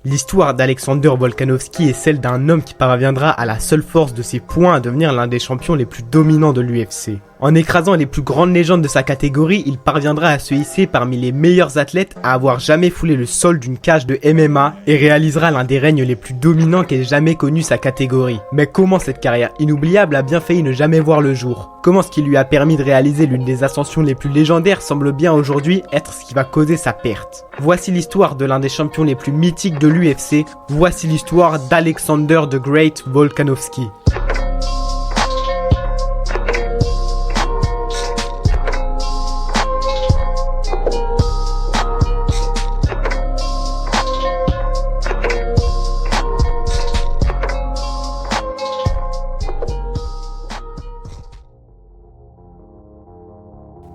L'histoire d'Alexander Volkanovski est celle d'un homme qui parviendra à la seule force de ses poings à devenir l'un des champions les plus dominants de l'UFC. En écrasant les plus grandes légendes de sa catégorie, il parviendra à se hisser parmi les meilleurs athlètes à avoir jamais foulé le sol d'une cage de MMA et réalisera l'un des règnes les plus dominants qu'ait jamais connu sa catégorie. Mais comment cette carrière inoubliable a bien failli ne jamais voir le jour? Comment ce qui lui a permis de réaliser l'une des ascensions les plus légendaires semble bien aujourd'hui être ce qui va causer sa perte? Voici l'histoire de l'un des champions les plus mythiques de l'UFC, voici l'histoire d'Alexander the Great Volkanovski.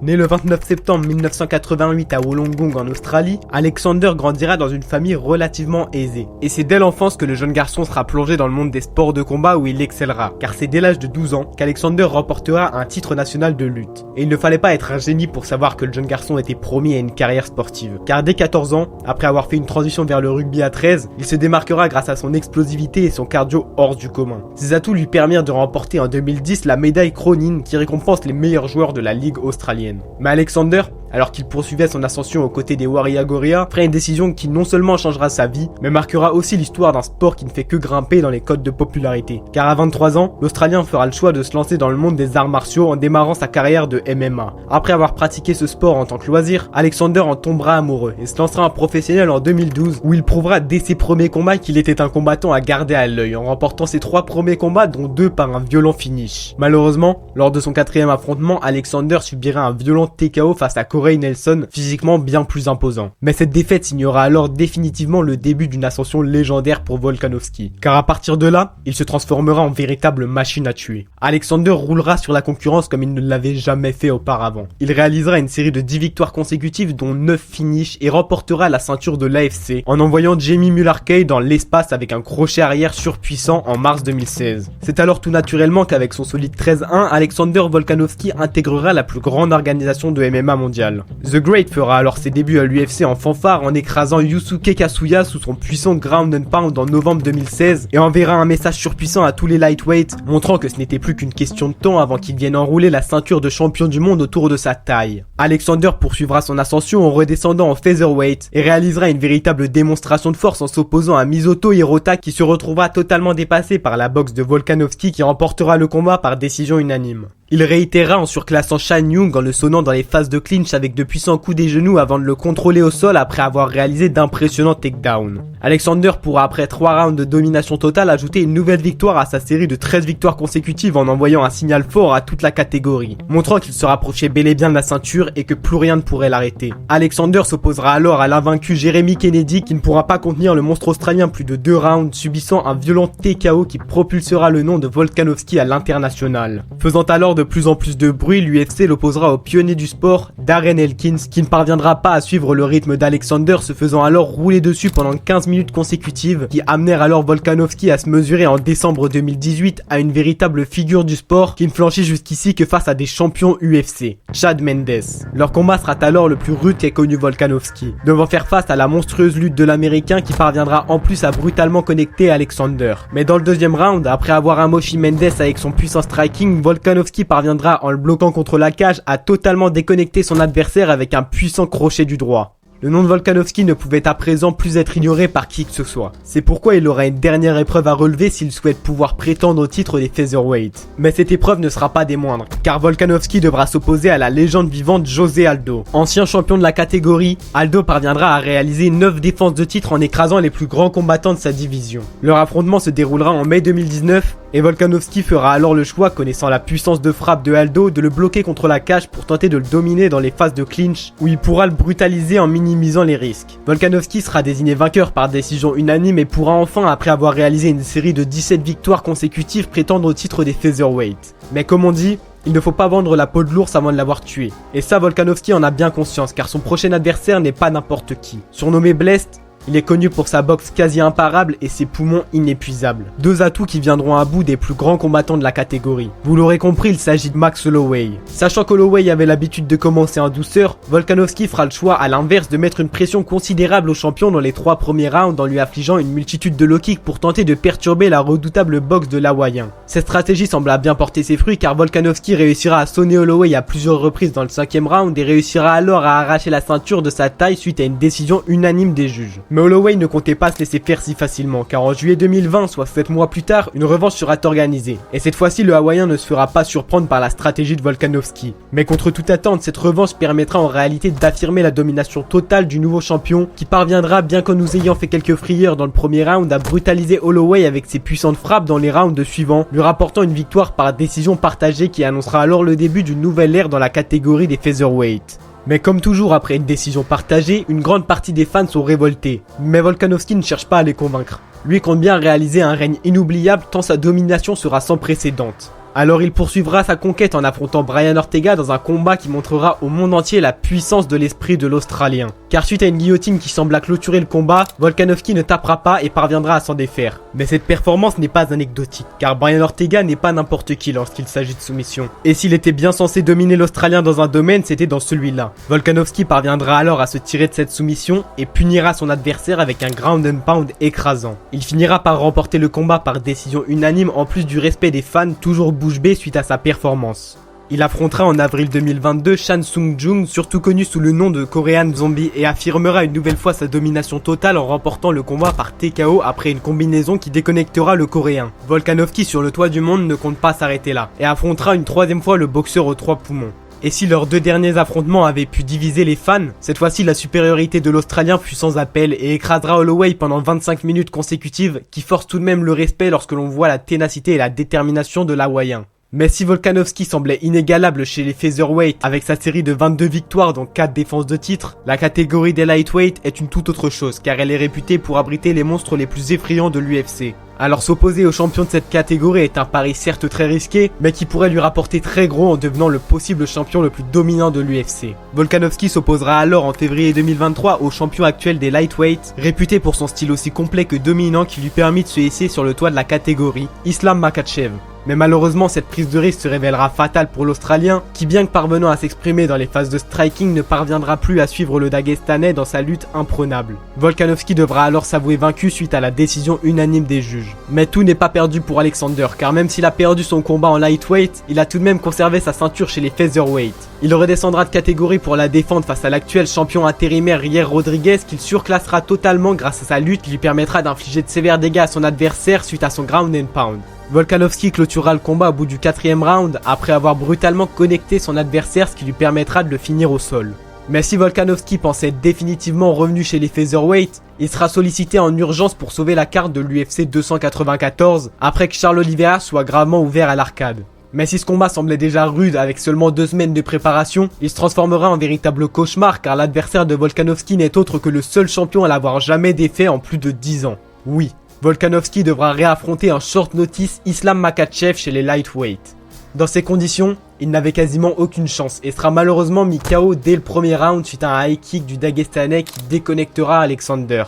Né le 29 septembre 1988 à Wollongong en Australie, Alexander grandira dans une famille relativement aisée. Et c'est dès l'enfance que le jeune garçon sera plongé dans le monde des sports de combat où il excellera. Car c'est dès l'âge de 12 ans qu'Alexander remportera un titre national de lutte. Et il ne fallait pas être un génie pour savoir que le jeune garçon était promis à une carrière sportive. Car dès 14 ans, après avoir fait une transition vers le rugby à 13, il se démarquera grâce à son explosivité et son cardio hors du commun. Ces atouts lui permirent de remporter en 2010 la médaille Cronin qui récompense les meilleurs joueurs de la ligue australienne. Mais Alexander, alors qu'il poursuivait son ascension aux côtés des Warrior Gorilla, fera une décision qui non seulement changera sa vie, mais marquera aussi l'histoire d'un sport qui ne fait que grimper dans les codes de popularité. Car à 23 ans, l'Australien fera le choix de se lancer dans le monde des arts martiaux en démarrant sa carrière de MMA. Après avoir pratiqué ce sport en tant que loisir, Alexander en tombera amoureux et se lancera en professionnel en 2012 où il prouvera dès ses premiers combats qu'il était un combattant à garder à l'œil en remportant ses 3 premiers combats dont 2 par un violent finish. Malheureusement, lors de son 4e affrontement, Alexander subira un violent TKO face à Corey Nelson, physiquement bien plus imposant. Mais cette défaite signera alors définitivement le début d'une ascension légendaire pour Volkanovski. Car à partir de là, il se transformera en véritable machine à tuer. Alexander roulera sur la concurrence comme il ne l'avait jamais fait auparavant. Il réalisera une série de 10 victoires consécutives dont 9 finishes et remportera la ceinture de l'AFC en envoyant Jamie Mullarkey dans l'espace avec un crochet arrière surpuissant en mars 2016. C'est alors tout naturellement qu'avec son solide 13-1, Alexander Volkanovski intégrera la plus grande organisation de MMA mondiale. The Great fera alors ses débuts à l'UFC en fanfare en écrasant Yusuke Kasuya sous son puissant ground and pound en novembre 2016 et enverra un message surpuissant à tous les lightweights montrant que ce n'était plus qu'une question de temps avant qu'il vienne enrouler la ceinture de champion du monde autour de sa taille. Alexander poursuivra son ascension en redescendant en featherweight et réalisera une véritable démonstration de force en s'opposant à Misoto Hirota qui se retrouvera totalement dépassé par la boxe de Volkanovski qui remportera le combat par décision unanime. Il réitérera en surclassant Shan Young en le sonnant dans les phases de clinch avec de puissants coups des genoux avant de le contrôler au sol après avoir réalisé d'impressionnants takedowns. Alexander pourra après 3 rounds de domination totale ajouter une nouvelle victoire à sa série de 13 victoires consécutives en envoyant un signal fort à toute la catégorie, montrant qu'il se rapprochait bel et bien de la ceinture et que plus rien ne pourrait l'arrêter. Alexander s'opposera alors à l'invaincu Jeremy Kennedy qui ne pourra pas contenir le monstre australien plus de 2 rounds, subissant un violent TKO qui propulsera le nom de Volkanovski à l'international. Faisant alors de plus en plus de bruit, l'UFC l'opposera au pionnier du sport, Darren Elkins, qui ne parviendra pas à suivre le rythme d'Alexander, se faisant alors rouler dessus pendant 15 minutes consécutives, qui amenèrent alors Volkanovski à se mesurer en décembre 2018 à une véritable figure du sport qui ne flanchit jusqu'ici que face à des champions UFC, Chad Mendes. Leur combat sera alors le plus rude qu'ait connu Volkanovski, devant faire face à la monstrueuse lutte de l'américain qui parviendra en plus à brutalement connecter Alexander. Mais dans le deuxième round, après avoir amochi Mendes avec son puissant striking, Volkanovski parviendra en le bloquant contre la cage à totalement déconnecter son adversaire avec un puissant crochet du droit. Le nom de Volkanovski ne pouvait à présent plus être ignoré par qui que ce soit. C'est pourquoi il aura une dernière épreuve à relever s'il souhaite pouvoir prétendre au titre des featherweight. Mais cette épreuve ne sera pas des moindres, car Volkanovski devra s'opposer à la légende vivante José Aldo. Ancien champion de la catégorie, Aldo parviendra à réaliser 9 défenses de titre en écrasant les plus grands combattants de sa division. Leur affrontement se déroulera en mai 2019 et Volkanovski fera alors le choix, connaissant la puissance de frappe de Aldo, de le bloquer contre la cage pour tenter de le dominer dans les phases de clinch où il pourra le brutaliser en minimisant les risques. Volkanovski sera désigné vainqueur par décision unanime et pourra enfin, après avoir réalisé une série de 17 victoires consécutives, prétendre au titre des featherweight. Mais comme on dit, il ne faut pas vendre la peau de l'ours avant de l'avoir tué. Et ça, Volkanovski en a bien conscience, car son prochain adversaire n'est pas n'importe qui. Surnommé Blessed, Il est connu pour sa boxe quasi imparable et ses poumons inépuisables. Deux atouts qui viendront à bout des plus grands combattants de la catégorie. Vous l'aurez compris, il s'agit de Max Holloway. Sachant qu'Holloway avait l'habitude de commencer en douceur, Volkanovski fera le choix à l'inverse de mettre une pression considérable au champion dans les 3 premiers rounds en lui affligeant une multitude de low kicks pour tenter de perturber la redoutable boxe de l'Hawaïen. Cette stratégie sembla bien porter ses fruits car Volkanovski réussira à sonner Holloway à plusieurs reprises dans le 5e round et réussira alors à arracher la ceinture de sa taille suite à une décision unanime des juges. Mais Holloway ne comptait pas se laisser faire si facilement car en juillet 2020, soit 7 mois plus tard, une revanche sera organisée. Et cette fois-ci, le Hawaïen ne se fera pas surprendre par la stratégie de Volkanovski. Mais contre toute attente, cette revanche permettra en réalité d'affirmer la domination totale du nouveau champion qui parviendra, bien qu'en nous ayant fait quelques frayeurs dans le premier round, à brutaliser Holloway avec ses puissantes frappes dans les rounds suivants, lui rapportant une victoire par décision partagée qui annoncera alors le début d'une nouvelle ère dans la catégorie des featherweight. Mais comme toujours après une décision partagée, une grande partie des fans sont révoltés. Mais Volkanovski ne cherche pas à les convaincre. Lui compte bien réaliser un règne inoubliable tant sa domination sera sans précédente. Alors il poursuivra sa conquête en affrontant Brian Ortega dans un combat qui montrera au monde entier la puissance de l'esprit de l'Australien. Car suite à une guillotine qui sembla clôturer le combat, Volkanovski ne tapera pas et parviendra à s'en défaire. Mais cette performance n'est pas anecdotique, car Brian Ortega n'est pas n'importe qui lorsqu'il s'agit de soumission. Et s'il était bien censé dominer l'Australien dans un domaine, c'était dans celui-là. Volkanovski parviendra alors à se tirer de cette soumission et punira son adversaire avec un ground and pound écrasant. Il finira par remporter le combat par décision unanime en plus du respect des fans toujours bouche bée suite à sa performance. Il affrontera en avril 2022 Chan Sung Jung, surtout connu sous le nom de Korean Zombie, et affirmera une nouvelle fois sa domination totale en remportant le combat par TKO après une combinaison qui déconnectera le Coréen. Volkanovski sur le toit du monde ne compte pas s'arrêter là, et affrontera une 3e fois le boxeur aux 3 poumons. Et si leurs 2 derniers affrontements avaient pu diviser les fans, cette fois-ci la supériorité de l'Australien fut sans appel et écrasera Holloway pendant 25 minutes consécutives qui forcent tout de même le respect lorsque l'on voit la ténacité et la détermination de l'Hawaïen. Mais si Volkanovski semblait inégalable chez les featherweight avec sa série de 22 victoires dont 4 défenses de titre, la catégorie des lightweight est une toute autre chose car elle est réputée pour abriter les monstres les plus effrayants de l'UFC. Alors s'opposer au champion de cette catégorie est un pari certes très risqué, mais qui pourrait lui rapporter très gros en devenant le possible champion le plus dominant de l'UFC. Volkanovski s'opposera alors en février 2023 au champion actuel des lightweight, réputé pour son style aussi complet que dominant qui lui permit de se hisser sur le toit de la catégorie, Islam Makhachev. Mais malheureusement, cette prise de risque se révélera fatale pour l'Australien, qui bien que parvenant à s'exprimer dans les phases de striking, ne parviendra plus à suivre le Dagestanais dans sa lutte imprenable. Volkanovski devra alors s'avouer vaincu suite à la décision unanime des juges. Mais tout n'est pas perdu pour Alexander, car même s'il a perdu son combat en lightweight, il a tout de même conservé sa ceinture chez les featherweight. Il redescendra de catégorie pour la défendre face à l'actuel champion intérimaire Yair Rodriguez, qu'il surclassera totalement grâce à sa lutte qui lui permettra d'infliger de sévères dégâts à son adversaire suite à son ground and pound. Volkanovski clôturera le combat au bout du 4e round après avoir brutalement connecté son adversaire, ce qui lui permettra de le finir au sol. Mais si Volkanovski pensait être définitivement revenu chez les featherweight, il sera sollicité en urgence pour sauver la carte de l'UFC 294 après que Charles Oliveira soit gravement ouvert à l'arcade. Mais si ce combat semblait déjà rude avec seulement 2 semaines de préparation, il se transformera en véritable cauchemar car l'adversaire de Volkanovski n'est autre que le seul champion à l'avoir jamais défait en plus de 10 ans. Oui, Volkanovski devra réaffronter en short notice Islam Makhachev chez les lightweight. Dans ces conditions, il n'avait quasiment aucune chance et sera malheureusement mis KO dès le premier round suite à un high kick du Dagestanais qui déconnectera Alexander.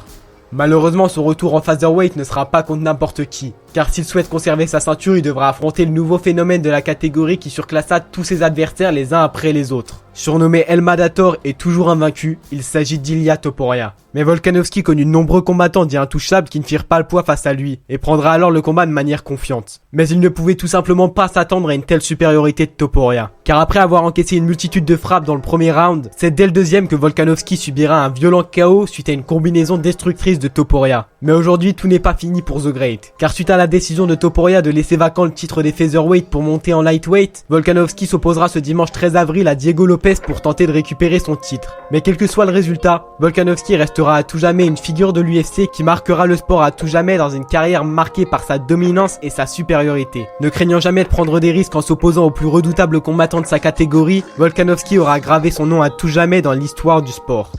Malheureusement, son retour en featherweight ne sera pas contre n'importe qui, car s'il souhaite conserver sa ceinture, il devra affronter le nouveau phénomène de la catégorie qui surclassa tous ses adversaires les uns après les autres. Surnommé El Madator et toujours invaincu, il s'agit d'Ilia Topuria. Mais Volkanovski connut de nombreux combattants dits intouchables qui ne firent pas le poids face à lui, et prendra alors le combat de manière confiante. Mais il ne pouvait tout simplement pas s'attendre à une telle supériorité de Topuria, car après avoir encaissé une multitude de frappes dans le premier round, c'est dès le deuxième que Volkanovski subira un violent KO suite à une combinaison destructrice de Topuria. Mais aujourd'hui, tout n'est pas fini pour The Great, car suite à la décision de Topuria de laisser vacant le titre des featherweight pour monter en lightweight, Volkanovski s'opposera ce dimanche 13 avril à Diego Lopez pour tenter de récupérer son titre. Mais quel que soit le résultat, Volkanovski restera à tout jamais une figure de l'UFC qui marquera le sport à tout jamais dans une carrière marquée par sa dominance et sa supériorité. Ne craignant jamais de prendre des risques en s'opposant aux plus redoutables combattants de sa catégorie, Volkanovski aura gravé son nom à tout jamais dans l'histoire du sport.